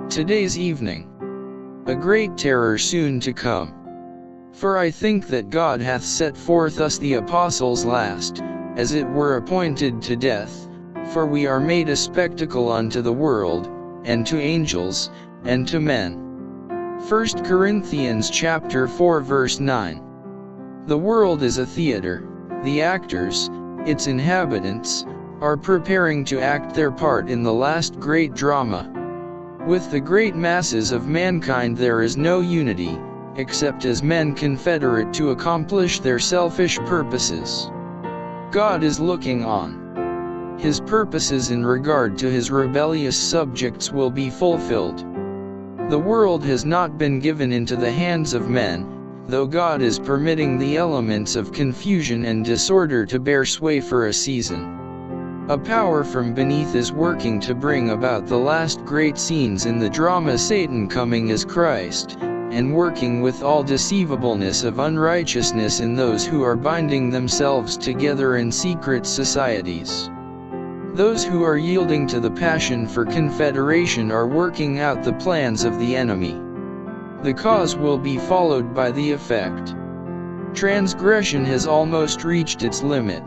Today's evening. A great terror soon to come. For I think that God hath set forth us the apostles last, as it were appointed to death, for we are made a spectacle unto the world, and to angels, and to men. 1 Corinthians chapter 4 verse 9. The world is a theater. The actors, its inhabitants, are preparing to act their part in the last great drama. With the great masses of mankind there is no unity, except as men confederate to accomplish their selfish purposes. God is looking on. His purposes in regard to his rebellious subjects will be fulfilled. The world has not been given into the hands of men, though God is permitting the elements of confusion and disorder to bear sway for a season. A power from beneath is working to bring about the last great scenes in the drama, Satan coming as Christ, and working with all deceivableness of unrighteousness in those who are binding themselves together in secret societies. Those who are yielding to the passion for confederation are working out the plans of the enemy. The cause will be followed by the effect. Transgression has almost reached its limit.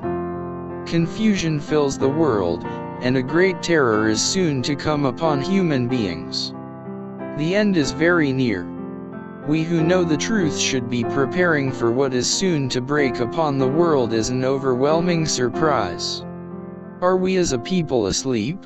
Confusion fills the world, and a great terror is soon to come upon human beings. The end is very near. We who know the truth should be preparing for what is soon to break upon the world as an overwhelming surprise. Are we as a people asleep?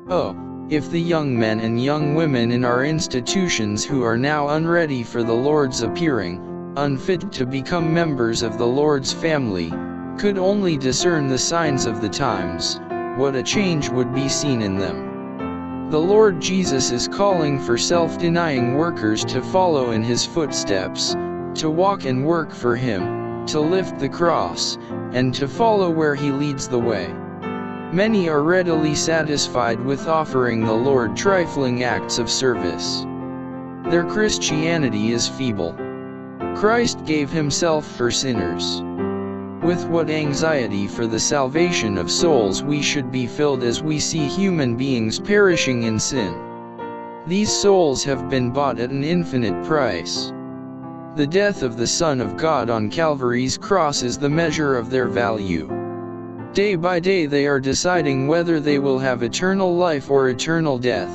Oh, if the young men and young women in our institutions who are now unready for the Lord's appearing, unfit to become members of the Lord's family, could only discern the signs of the times, what a change would be seen in them. The Lord Jesus is calling for self-denying workers to follow in his footsteps, to walk and work for him, to lift the cross, and to follow where he leads the way. Many are readily satisfied with offering the Lord trifling acts of service. Their Christianity is feeble. Christ gave himself for sinners. With what anxiety for the salvation of souls we should be filled as we see human beings perishing in sin. These souls have been bought at an infinite price. The death of the Son of God on Calvary's cross is the measure of their value. Day by day they are deciding whether they will have eternal life or eternal death.